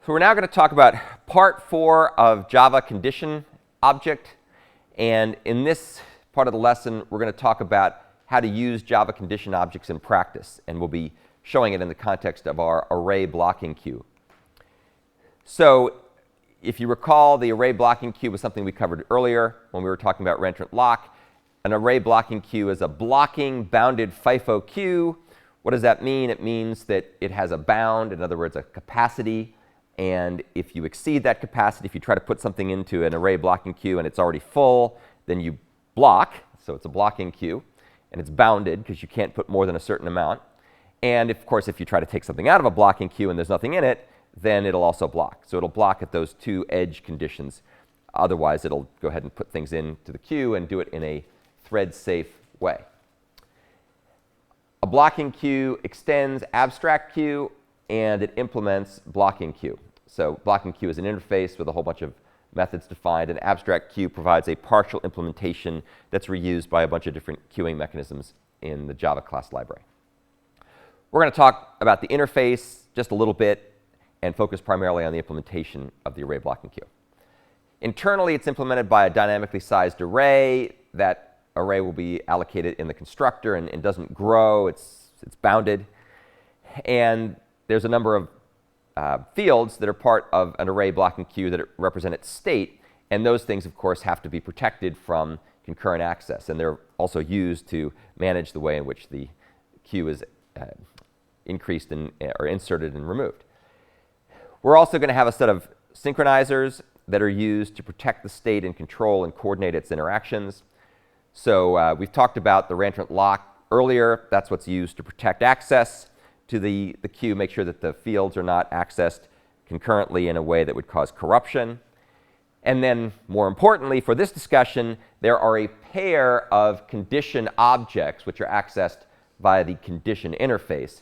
So we're now going to talk about part 4 of Java ConditionObject. And in this part of the lesson, we're going to talk about how to use Java ConditionObjects in practice. And we'll be showing it in the context of our array blocking queue. So if you recall, the array blocking queue was something we covered earlier when we were talking about reentrant lock. An array blocking queue is a blocking bounded FIFO queue. What does that mean? It means that it has a bound, in other words, a capacity. And if you exceed that capacity, if you try to put something into an array blocking queue and it's already full, then you block. So it's a blocking queue. And it's bounded because you can't put more than a certain amount. And of course, if you try to take something out of a blocking queue and there's nothing in it, then it'll also block. So it'll block at those two edge conditions. Otherwise, it'll go ahead and put things into the queue and do it in a thread-safe way. A blocking queue extends abstract queue, and it implements blocking queue. So blocking queue is an interface with a whole bunch of methods defined. An abstract queue provides a partial implementation that's reused by a bunch of different queuing mechanisms in the Java class library. We're going to talk about the interface just a little bit and focus primarily on the implementation of the array blocking queue. Internally, it's implemented by a dynamically sized array. That array will be allocated in the constructor and doesn't grow. It's bounded. And there's a number of fields that are part of an array blocking queue that represent its state. And those things, of course, have to be protected from concurrent access. And they're also used to manage the way in which the queue is increased or inserted and removed. We're also going to have a set of synchronizers that are used to protect the state and control and coordinate its interactions. So we've talked about the reentrant lock earlier. That's what's used to protect access to the queue, make sure that the fields are not accessed concurrently in a way that would cause corruption. And then, more importantly, for this discussion, there are a pair of condition objects which are accessed via the condition interface.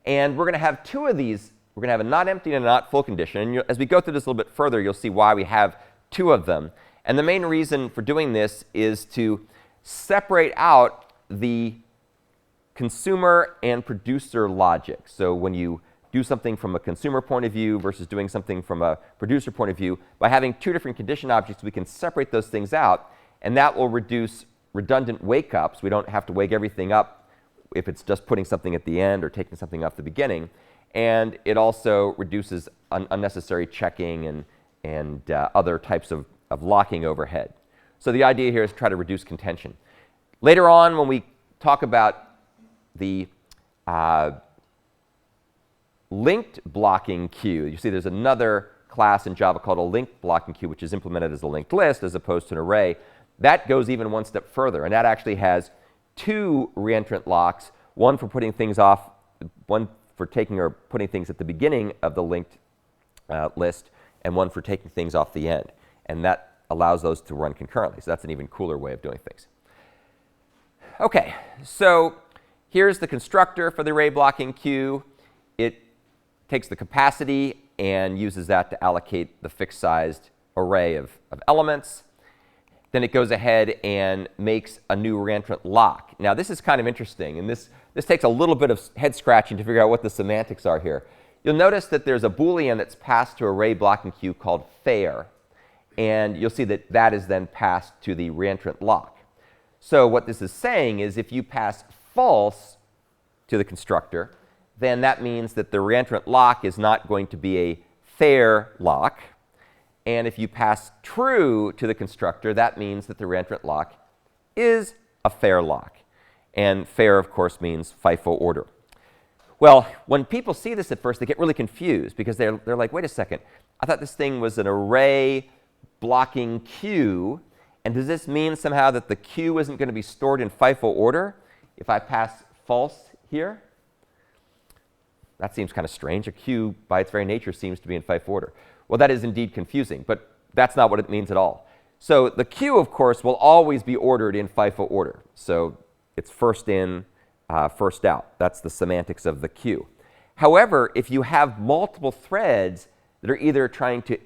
And we're going to have two of these. We're going to have a not empty and a not full condition. And as we go through this a little bit further, you'll see why we have two of them. And the main reason for doing this is to separate out the consumer and producer logic. So when you do something from a consumer point of view versus doing something from a producer point of view, by having two different condition objects, we can separate those things out. And that will reduce redundant wake-ups. We don't have to wake everything up if it's just putting something at the end or taking something off the beginning. And it also reduces unnecessary checking and other types of locking overhead. So the idea here is to try to reduce contention. Later on, when we talk about the linked blocking queue, you see there's another class in Java called a linked blocking queue, which is implemented as a linked list as opposed to an array. That goes even one step further, and that actually has two reentrant locks, one for putting things off, one for taking or putting things at the beginning of the linked list, and one for taking things off the end. And that allows those to run concurrently. So that's an even cooler way of doing things. OK, so here's the constructor for the array blocking queue. It takes the capacity and uses that to allocate the fixed-sized array of elements. Then it goes ahead and makes a new reentrant lock. Now, this is kind of interesting. And this takes a little bit of head scratching to figure out what the semantics are here. You'll notice that there's a Boolean that's passed to array blocking queue called fair. And you'll see that that is then passed to the reentrant lock. So what this is saying is if you pass false to the constructor, then that means that the reentrant lock is not going to be a fair lock. And if you pass true to the constructor, that means that the reentrant lock is a fair lock. And fair, of course, means FIFO order. Well, when people see this at first, they get really confused because they're like, wait a second, I thought this thing was an array blocking queue. And does this mean somehow that the queue isn't going to be stored in FIFO order if I pass false here? That seems kind of strange. A queue, by its very nature, seems to be in FIFO order. Well, that is indeed confusing, but that's not what it means at all. So the queue, of course, will always be ordered in FIFO order. So it's first in, first out. That's the semantics of the queue. However, if you have multiple threads that are either trying to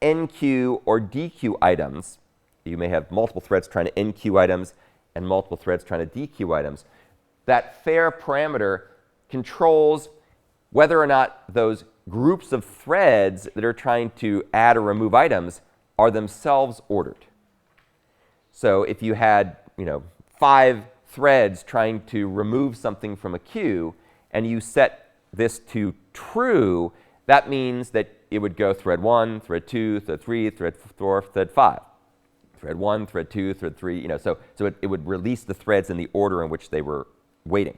enqueue or dequeue items, you may have multiple threads trying to enqueue items and multiple threads trying to dequeue items, that fair parameter controls whether or not those groups of threads that are trying to add or remove items are themselves ordered. So if you had 5 threads trying to remove something from a queue, and you set this to true, that means that it would go thread 1, thread 2, thread 3, thread 4, thread 5. Thread 1, thread 2, thread 3, so it would release the threads in the order in which they were waiting.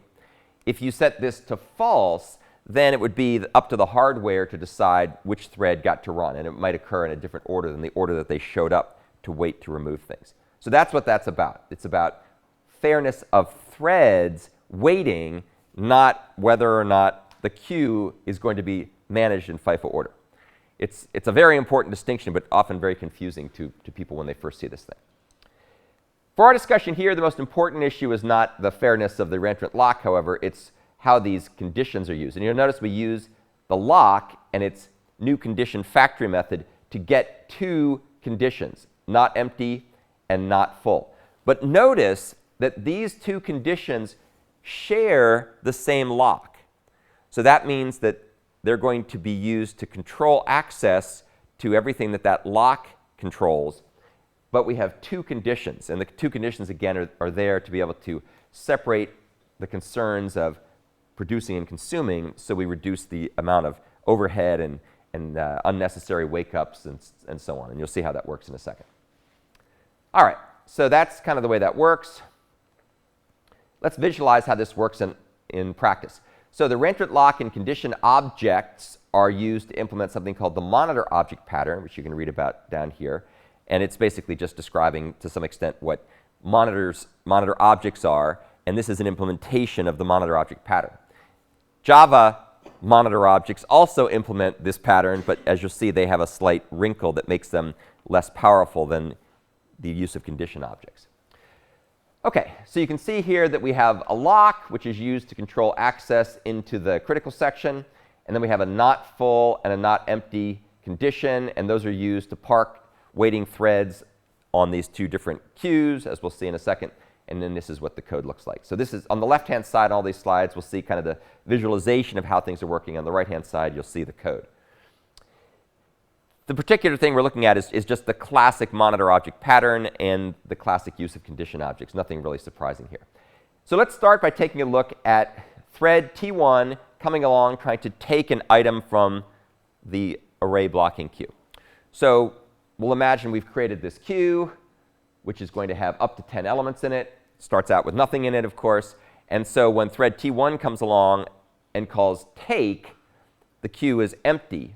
If you set this to false, then it would be up to the hardware to decide which thread got to run, and it might occur in a different order than the order that they showed up to wait to remove things. So that's what that's about. It's about fairness of threads waiting, not whether or not the queue is going to be managed in FIFO order. It's a very important distinction, but often very confusing to people when they first see this thing. For our discussion here, the most important issue is not the fairness of the reentrant lock, however, it's how these conditions are used. And you'll notice we use the lock and its new condition factory method to get 2 conditions, not empty and not full. But notice that these 2 conditions share the same lock. So that means that they're going to be used to control access to everything that lock controls. But we have 2 conditions, and the 2 conditions, again, are there to be able to separate the concerns of producing and consuming, so we reduce the amount of overhead and unnecessary wake-ups and so on. And you'll see how that works in a second. All right, so that's kind of the way that works. Let's visualize how this works in practice. So the reentrant lock and condition objects are used to implement something called the monitor object pattern, which you can read about down here. And it's basically just describing, to some extent, what monitor objects are. And this is an implementation of the monitor object pattern. Java monitor objects also implement this pattern, but as you'll see, they have a slight wrinkle that makes them less powerful than the use of condition objects. OK, so you can see here that we have a lock, which is used to control access into the critical section. And then we have a not full and a not empty condition. And those are used to park waiting threads on these 2 different queues, as we'll see in a second. And then this is what the code looks like. So this is on the left-hand side, all these slides, we'll see kind of the visualization of how things are working. On the right-hand side, you'll see the code. The particular thing we're looking at is just the classic monitor object pattern and the classic use of condition objects. Nothing really surprising here. So let's start by taking a look at thread T1 coming along, trying to take an item from the array blocking queue. So we'll imagine we've created this queue, which is going to have up to 10 elements in it. Starts out with nothing in it, of course. And so when thread T1 comes along and calls take, the queue is empty.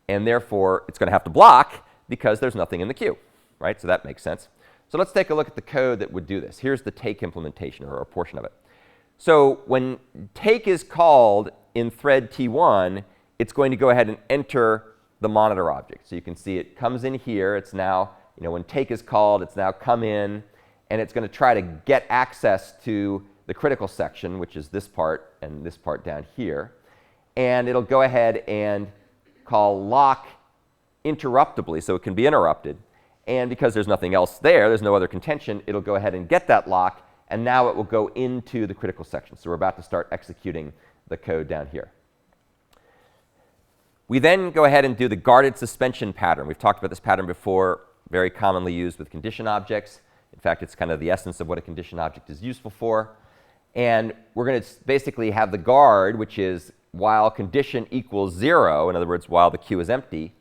And therefore, it's going to have to block because there's nothing in the queue, right? So that makes sense. So let's take a look at the code that would do this. Here's the take implementation, or a portion of it. So when take is called in thread T1, it's going to go ahead and enter the monitor object. So you can see it comes in here. It's now, when take is called, it's now come in. And it's going to try to get access to the critical section, which is this part and this part down here. And it'll go ahead and call lock interruptibly, so it can be interrupted. And because there's nothing else there, there's no other contention, it'll go ahead and get that lock, and now it will go into the critical section. So we're about to start executing the code down here. We then go ahead and do the guarded suspension pattern. We've talked about this pattern before, very commonly used with condition objects. In fact, it's kind of the essence of what a condition object is useful for. And we're going to basically have the guard, which is while condition equals 0, in other words, while the queue is empty,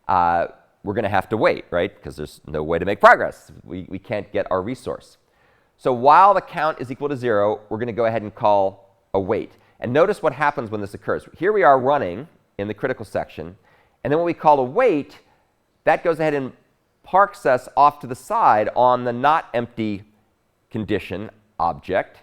we're going to have to wait, right? Because there's no way to make progress. We can't get our resource. So while the count is equal to 0, we're going to go ahead and call await. And notice what happens when this occurs. Here we are running in the critical section. And then when we call await, that goes ahead and parks us off to the side on the not empty condition object.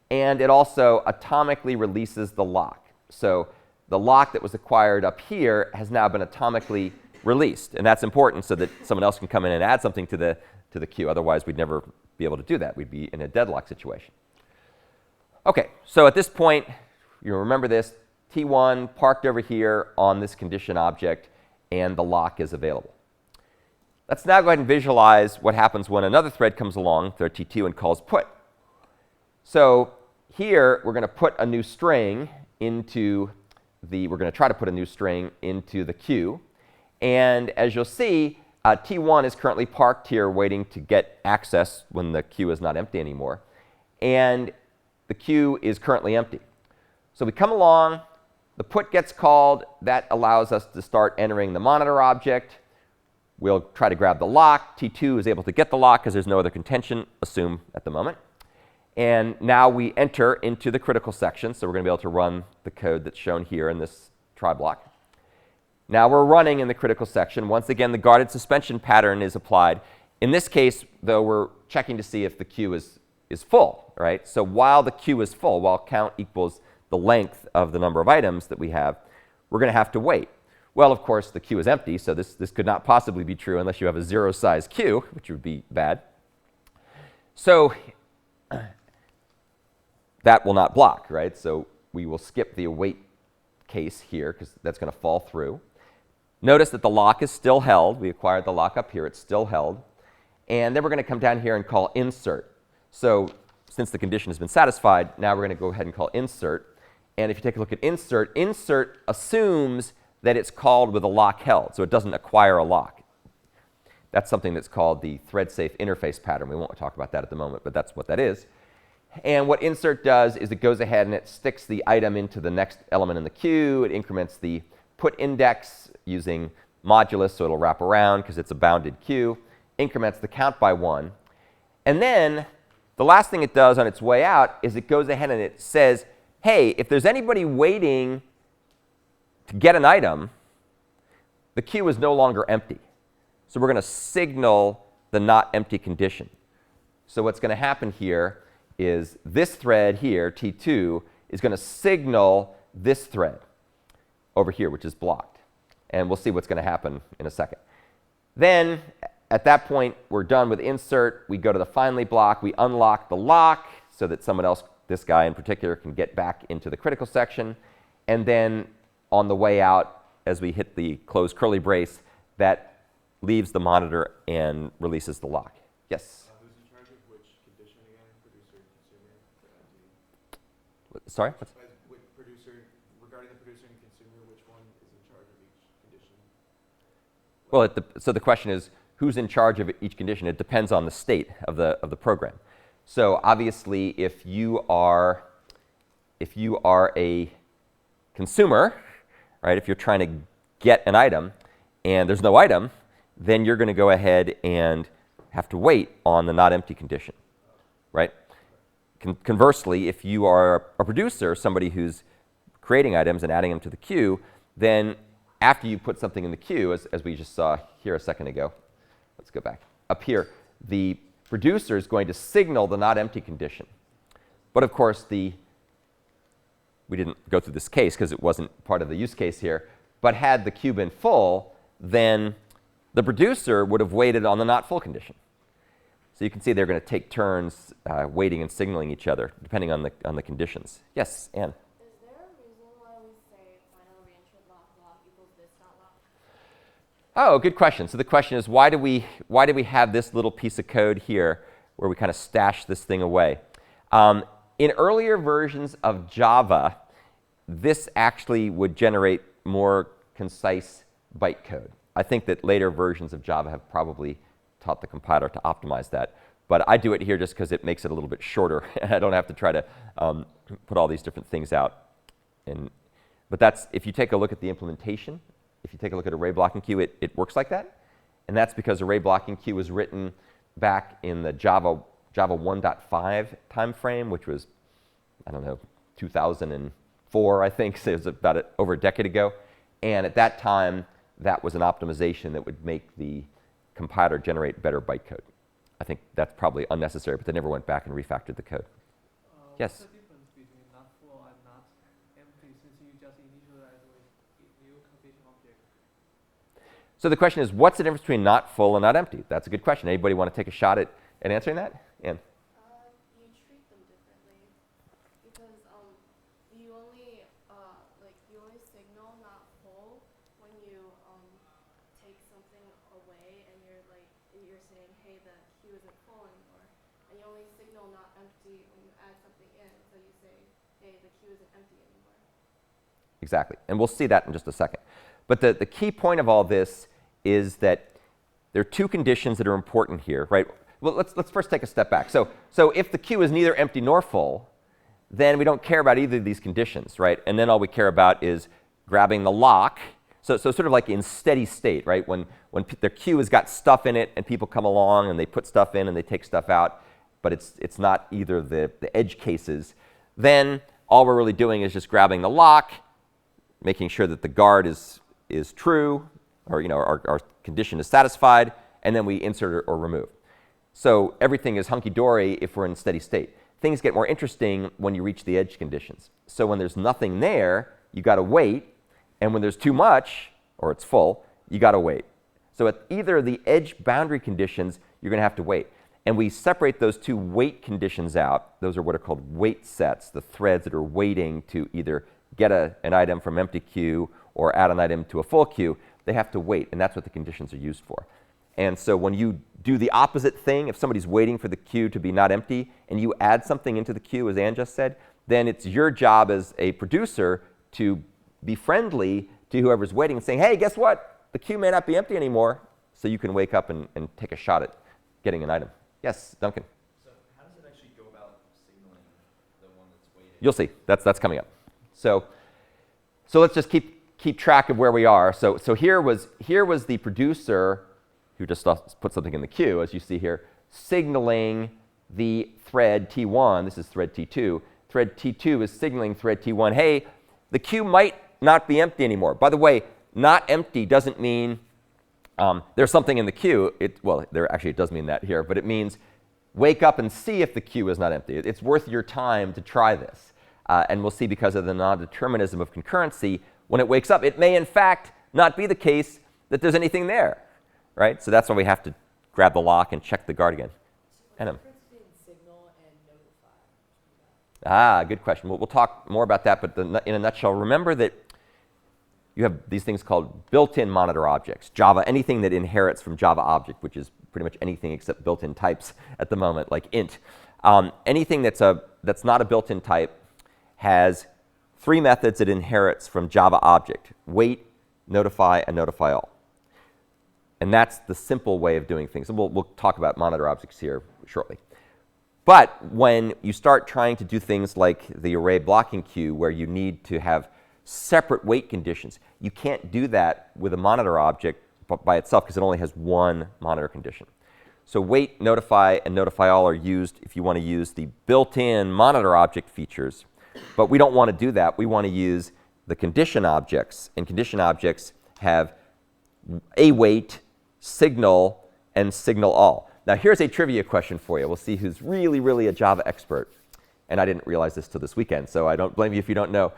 And it also atomically releases the lock. So the lock that was acquired up here has now been atomically released. And that's important so that someone else can come in and add something to the queue. Otherwise, we'd never be able to do that. We'd be in a deadlock situation. OK, so at this point, you remember this, T1 parked over here on this condition object, and the lock is available. Let's now go ahead and visualize what happens when another thread comes along, thread T2, and calls put. So here, we're going to put a new string into we're going to try to put a new string into the queue. And as you'll see, T1 is currently parked here waiting to get access when the queue is not empty anymore. And the queue is currently empty. So we come along, the put gets called. That allows us to start entering the monitor object. We'll try to grab the lock. T2 is able to get the lock because there's no other contention assumed at the moment. And now we enter into the critical section. So we're going to be able to run the code that's shown here in this try block. Now we're running in the critical section. Once again, the guarded suspension pattern is applied. In this case, though, we're checking to see if the queue is full, right? So while the queue is full, while count equals the length of the number of items that we have, we're going to have to wait. Well, of course, the queue is empty, so this could not possibly be true unless you have a zero-size queue, which would be bad. So that will not block, right? So we will skip the await case here because that's going to fall through. Notice that the lock is still held. We acquired the lock up here. It's still held. And then we're going to come down here and call insert. So since the condition has been satisfied, now we're going to go ahead and call insert. And if you take a look at insert, insert assumes that it's called with a lock held, so it doesn't acquire a lock. That's something that's called the thread-safe interface pattern. We won't talk about that at the moment, but that's what that is. And what insert does is it goes ahead and it sticks the item into the next element in the queue. It increments the put index using modulus, so it'll wrap around because it's a bounded queue. Increments the count by 1. And then the last thing it does on its way out is it goes ahead and it says, hey, if there's anybody waiting to get an item, the queue is no longer empty. So we're going to signal the not empty condition. So what's going to happen here is this thread here, T2, is going to signal this thread over here, which is blocked. And we'll see what's going to happen in a second. Then, at that point, we're done with insert. We go to the finally block. We unlock the lock so that someone else, this guy in particular, can get back into the critical section. And then on the way out, as we hit the close curly brace, that leaves the monitor and releases the lock. Yes? Who's in charge of which condition again? Producer, consumer? Sorry? With producer, regarding the producer and consumer, which one is in charge of each condition? Well, so the question is, who's in charge of each condition? It depends on the state of the program. So obviously, if you are a consumer, right, if you're trying to get an item and there's no item, then you're going to go ahead and have to wait on the not empty condition, right? Conversely, if you are a producer, somebody who's creating items and adding them to the queue, then after you put something in the queue, as we just saw here a second ago, let's go back. Up here, the producer is going to signal the not empty condition. But of course, we didn't go through this case because it wasn't part of the use case here, but had the queue been full, then the producer would have waited on the not full condition. So you can see they're going to take turns waiting and signaling each other, depending on the conditions. Yes, Anne? Is there a reason why we say final reentry lock equals this dot lock? Oh, good question. So the question is, why do we have this little piece of code here where we kind of stash this thing away? In earlier versions of Java, this actually would generate more concise bytecode. I think that later versions of Java have probably taught the compiler to optimize that. But I do it here just because it makes it a little bit shorter. I don't have to try to put all these different things out. But that's, if you take a look at the implementation, if you take a look at ArrayBlockingQueue, it works like that. And that's because ArrayBlockingQueue was written back in the Java 1.5 time frame, which was, I don't know, 2004, I think. So it was about over a decade ago. And at that time, that was an optimization that would make the compiler generate better bytecode. I think that's probably unnecessary, but they never went back and refactored the code. Yes? What's the difference between not full and not empty, since you just initialize with new condition object? So the question is, what's the difference between not full and not empty? That's a good question. Anybody want to take a shot at answering that? Ann? You treat them differently because you only signal not full when you take something away and you're saying, hey, the queue isn't full anymore, and you only signal not empty when you add something in. So you say, hey, the queue isn't empty anymore. exactly. And we'll see that in just a second. But the key point of all this is that there are two conditions that are important here, right? Well, let's first take a step back. So if the queue is neither empty nor full, then we don't care about either of these conditions, right? And then all we care about is grabbing the lock. So sort of like in steady state, right? When the queue has got stuff in it and people come along and they put stuff in and they take stuff out, but it's not either the edge cases, then all we're really doing is just grabbing the lock, making sure that the guard is true, or our condition is satisfied, and then we insert or remove. So everything is hunky-dory if we're in steady state. Things get more interesting when you reach the edge conditions. So when there's nothing there, you got to wait. And when there's too much, or it's full, you got to wait. So at either of the edge boundary conditions, you're going to have to wait. And we separate those two wait conditions out. Those are what are called wait sets, the threads that are waiting to either get an item from empty queue or add an item to a full queue. They have to wait, and that's what the conditions are used for. And so when you do the opposite thing, if somebody's waiting for the queue to be not empty, and you add something into the queue, as Anne just said, then it's your job as a producer to be friendly to whoever's waiting and saying, hey, guess what? The queue may not be empty anymore, so you can wake up and take a shot at getting an item. Yes, Duncan? So how does it actually go about signaling the one that's waiting? You'll see. That's coming up. So let's just keep track of where we are. So here was the producer who just put something in the queue, as you see here, signaling the thread T1. This is thread T2. Thread T2 is signaling thread T1, hey, the queue might not be empty anymore. By the way, not empty doesn't mean there's something in the queue. Well, it does mean that here, but it means wake up and see if the queue is not empty. It's worth your time to try this. And we'll see, because of the non-determinism of concurrency, when it wakes up, it may in fact not be the case that there's anything there, right? So that's why we have to grab the lock and check the guard again. What's the difference between signal and notify? Good question. We'll talk more about that, but in a nutshell, remember that you have these things called built-in monitor objects. Java, anything that inherits from Java object, which is pretty much anything except built-in types at the moment, like int. Anything that's not a built-in type has three methods it inherits from Java object: wait, notify, and notify all. And that's the simple way of doing things. And we'll talk about monitor objects here shortly. But when you start trying to do things like the array blocking queue, where you need to have separate wait conditions, you can't do that with a monitor object by itself, because it only has one monitor condition. So wait, notify, and notify all are used if you want to use the built-in monitor object features. But we don't want to do that. We want to use the condition objects. And condition objects have a wait, signal, and signal all. Now here's a trivia question for you. We'll see who's really, really a Java expert. And I didn't realize this till this weekend, so I don't blame you if you don't know.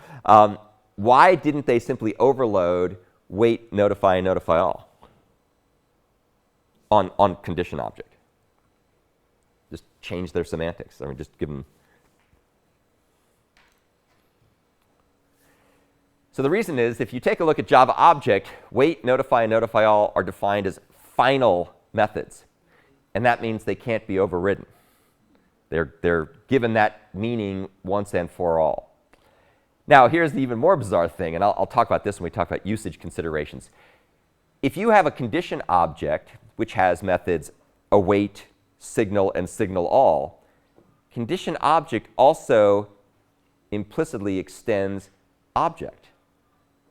Why didn't they simply overload wait, notify, and notify all on condition object? Just change their semantics. I mean, just give them. So the reason is, if you take a look at Java object, wait, notify, and notify all are defined as final methods. And that means they can't be overridden. They're given that meaning once and for all. Now, here's the even more bizarre thing, and I'll talk about this when we talk about usage considerations. If you have a condition object which has methods await, signal, and signal all, condition object also implicitly extends object,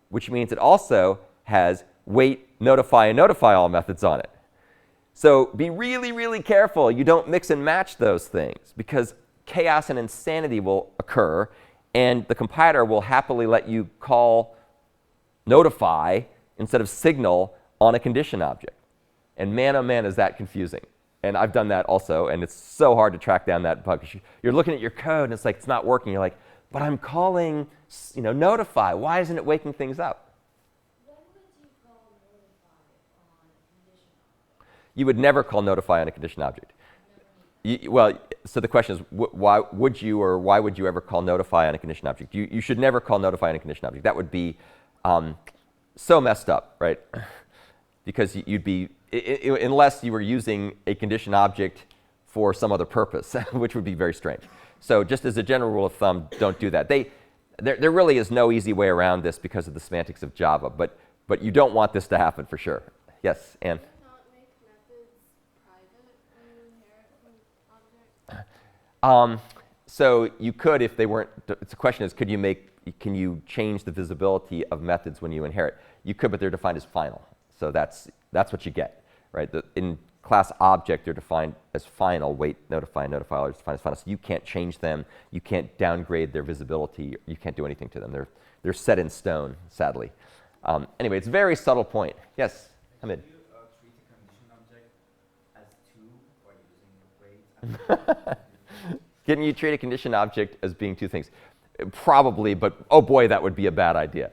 which means it also has wait, notify, and notify all methods on it. So be really, really careful you don't mix and match those things, because chaos and insanity will occur, and the compiler will happily let you call notify instead of signal on a condition object. And man, oh man, is that confusing. And I've done that also, and it's so hard to track down that bug. You're looking at your code, and it's like, it's not working. You're like, but I'm calling, notify. Why isn't it waking things up? When would you call notify on a condition object? You would never call notify on a condition object. Well, so the question is, why would you ever call notify on a condition object? You should never call notify on a condition object. That would be so messed up, right? Because you'd be, unless you were using a condition object for some other purpose, which would be very strange. So just as a general rule of thumb, don't do that. There really is no easy way around this because of the semantics of Java, but you don't want this to happen for sure. Yes, Anne? Does it not make methods private when you inherit from objects? So you could if they weren't. The question is, can you change the visibility of methods when you inherit? You could, but they're defined as final. So that's what you get, right? In class object, they're defined as final. Wait, notify, all are defined as final. So you can't change them. You can't downgrade their visibility. You can't do anything to them. They're set in stone, sadly. Anyway, it's a very subtle point. Yes, Hamid. Can you treat a condition object as two or using weight? Can you treat a condition object as being two things? Probably, but oh boy, that would be a bad idea.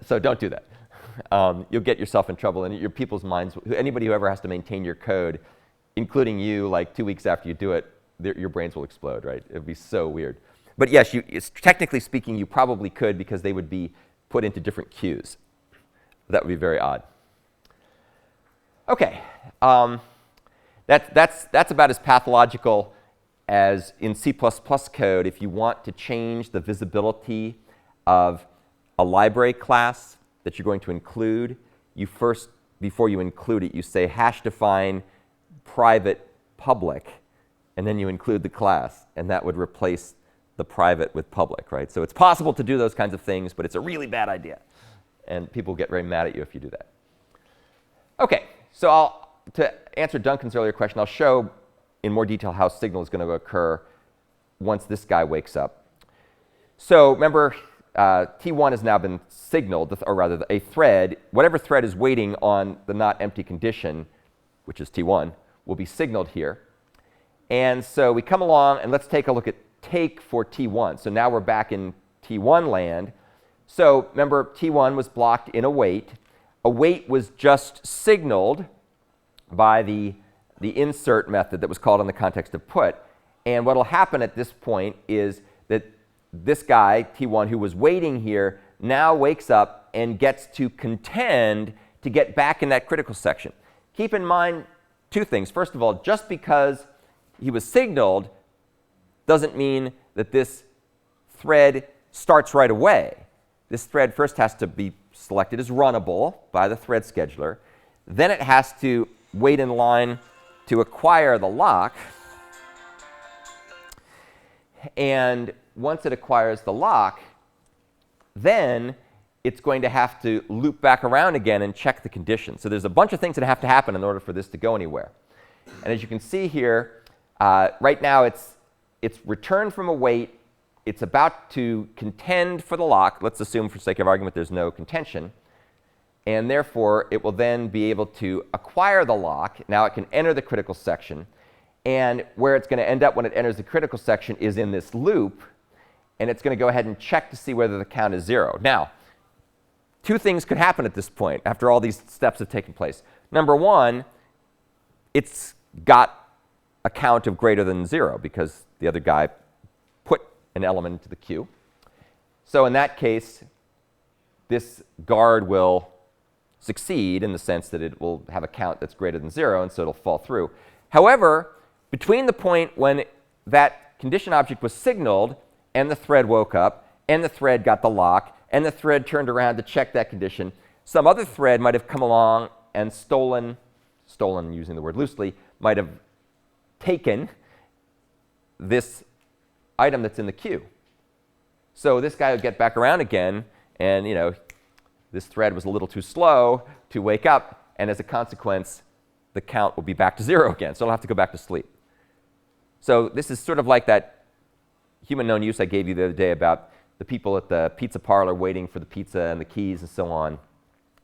So don't do that. You'll get yourself in trouble, and your people's minds, anybody who ever has to maintain your code, including you, like 2 weeks after you do it, your brains will explode, right? It would be so weird. But yes, technically speaking, you probably could because they would be put into different queues. That would be very odd. OK. That's about as pathological as in C++ code. If you want to change the visibility of a library class that you're going to include, you first, before you include it, you say hash define private public, and then you include the class, and that would replace the private with public, right? So it's possible to do those kinds of things, but it's a really bad idea, and people get very mad at you if you do that. OK, so to answer Duncan's earlier question, I'll show in more detail how signal is going to occur once this guy wakes up. So remember, T1 has now been signaled, or rather a thread, whatever thread is waiting on the not empty condition, which is T1, will be signaled here. And so we come along, and let's take a look at take for T1. So now we're back in T1 land. So remember, T1 was blocked in await. Await was just signaled by the insert method that was called in the context of put. And what will happen at this point is that this guy, T1, who was waiting here, now wakes up and gets to contend to get back in that critical section. Keep in mind two things. First of all, just because he was signaled doesn't mean that this thread starts right away. This thread first has to be selected as runnable by the thread scheduler. Then it has to wait in line to acquire the lock. And once it acquires the lock, then it's going to have to loop back around again and check the condition. So there's a bunch of things that have to happen in order for this to go anywhere. And as you can see here, right now it's returned from await. It's about to contend for the lock. Let's assume, for sake of argument, there's no contention. And therefore, it will then be able to acquire the lock. Now it can enter the critical section. And where it's going to end up when it enters the critical section is in this loop. And it's going to go ahead and check to see whether the count is 0. Now, two things could happen at this point after all these steps have taken place. Number one, it's got a count of greater than 0 because the other guy put an element into the queue. So in that case, this guard will succeed in the sense that it will have a count that's greater than 0, and so it'll fall through. However, between the point when that condition object was signaled and the thread woke up and the thread got the lock and the thread turned around to check that condition, some other thread might have come along and stolen using the word loosely, might have taken this item that's in the queue. So this guy would get back around again, and this thread was a little too slow to wake up, and as a consequence, the count will be back to 0 again, so it'll have to go back to sleep. So this is sort of like that human known use I gave you the other day about the people at the pizza parlor waiting for the pizza and the keys and so on.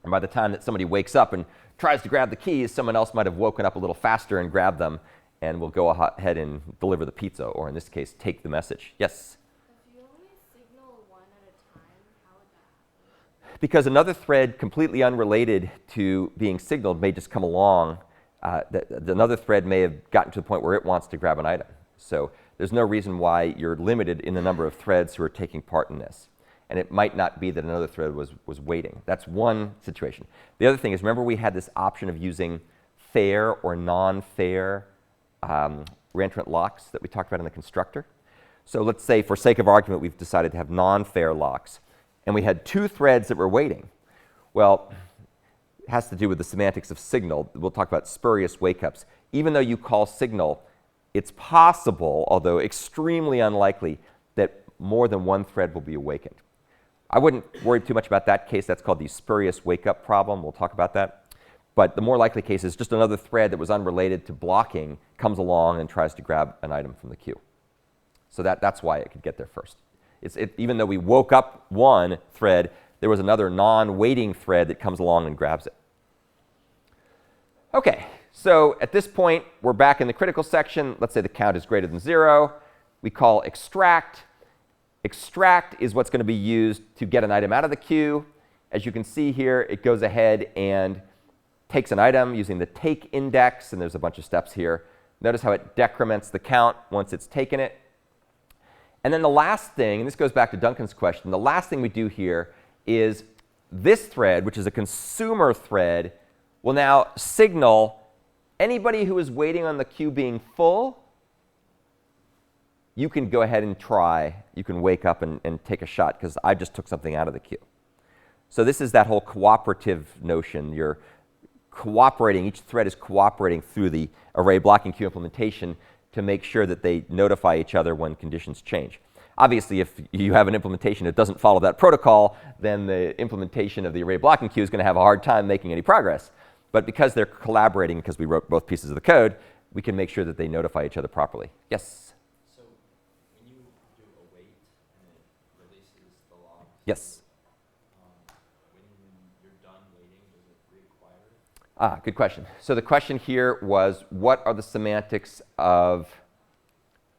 And by the time that somebody wakes up and tries to grab the keys, someone else might have woken up a little faster and grabbed them and will go ahead and deliver the pizza, or in this case, take the message. Yes? If you only signal one at a time, how would that happen? Because another thread completely unrelated to being signaled may just come along. Another thread may have gotten to the point where it wants to grab an item. So there's no reason why you're limited in the number of threads who are taking part in this. And it might not be that another thread was waiting. That's one situation. The other thing is, remember we had this option of using fair or non-fair reentrant locks that we talked about in the constructor? So let's say, for sake of argument, we've decided to have non-fair locks. And we had 2 threads that were waiting. Well, it has to do with the semantics of signal. We'll talk about spurious wake-ups. Even though you call signal, it's possible, although extremely unlikely, that more than one thread will be awakened. I wouldn't worry too much about that case. That's called the spurious wake-up problem. We'll talk about that. But the more likely case is just another thread that was unrelated to blocking comes along and tries to grab an item from the queue. So that's why it could get there first. Even though we woke up one thread, there was another non-waiting thread that comes along and grabs it. OK, so at this point, we're back in the critical section. Let's say the count is greater than 0. We call extract. Extract is what's going to be used to get an item out of the queue. As you can see here, it goes ahead and takes an item using the take index, and there's a bunch of steps here. Notice how it decrements the count once it's taken it. And then the last thing, and this goes back to Duncan's question, the last thing we do here is this thread, which is a consumer thread, will now signal anybody who is waiting on the queue being full, you can go ahead and try. You can wake up and take a shot, because I just took something out of the queue. So this is that whole cooperative notion. You're cooperating. Each thread is cooperating through the array blocking queue implementation to make sure that they notify each other when conditions change. Obviously, if you have an implementation that doesn't follow that protocol, then the implementation of the array blocking queue is going to have a hard time making any progress. But because they're collaborating, because we wrote both pieces of the code, we can make sure that they notify each other properly. Yes? So when you do await and it releases the log, Yes? when you're done waiting, does it reacquire it? Good question. So the question here was, what are the semantics of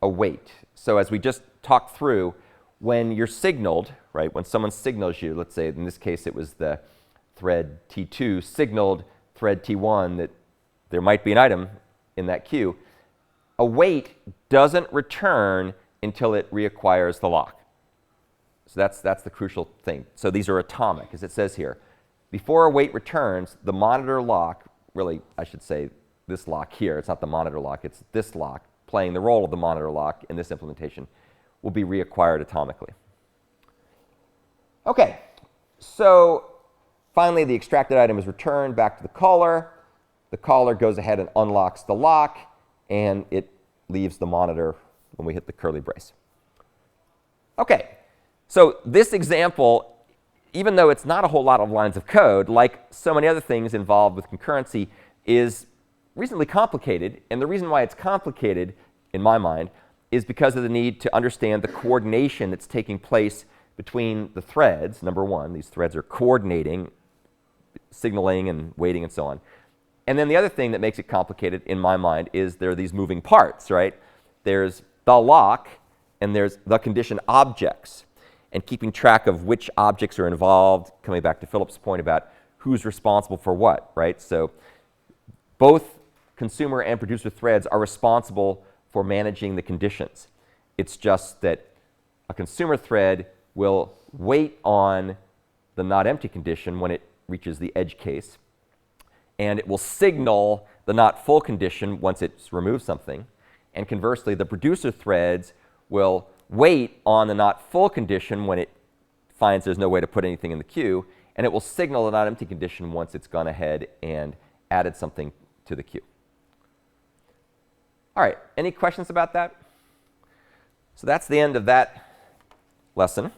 await? So as we just talked through, when you're signaled, right, when someone signals you, let's say in this case it was the thread T2 signaled thread T1 that there might be an item in that queue, await doesn't return until it reacquires the lock. So that's the crucial thing. So these are atomic, as it says here. Before await returns, the monitor lock, really I should say this lock here, it's not the monitor lock, it's this lock playing the role of the monitor lock in this implementation, will be reacquired atomically. OK, so finally the extracted item is returned back to the caller. The caller goes ahead and unlocks the lock, and it leaves the monitor when we hit the curly brace. OK, so this example, even though it's not a whole lot of lines of code, like so many other things involved with concurrency, is reasonably complicated. And the reason why it's complicated, in my mind, is because of the need to understand the coordination that's taking place between the threads. Number one, these threads are coordinating, signaling and waiting and so on. And then the other thing that makes it complicated, in my mind, is there are these moving parts, right? There's the lock, and there's the condition objects. And keeping track of which objects are involved, coming back to Philip's point about who's responsible for what, right? So both consumer and producer threads are responsible for managing the conditions. It's just that a consumer thread will wait on the not empty condition when it reaches the edge case. And it will signal the not full condition once it's removed something. And conversely, the producer threads will wait on the not full condition when it finds there's no way to put anything in the queue. And it will signal the not empty condition once it's gone ahead and added something to the queue. All right, any questions about that? So that's the end of that lesson.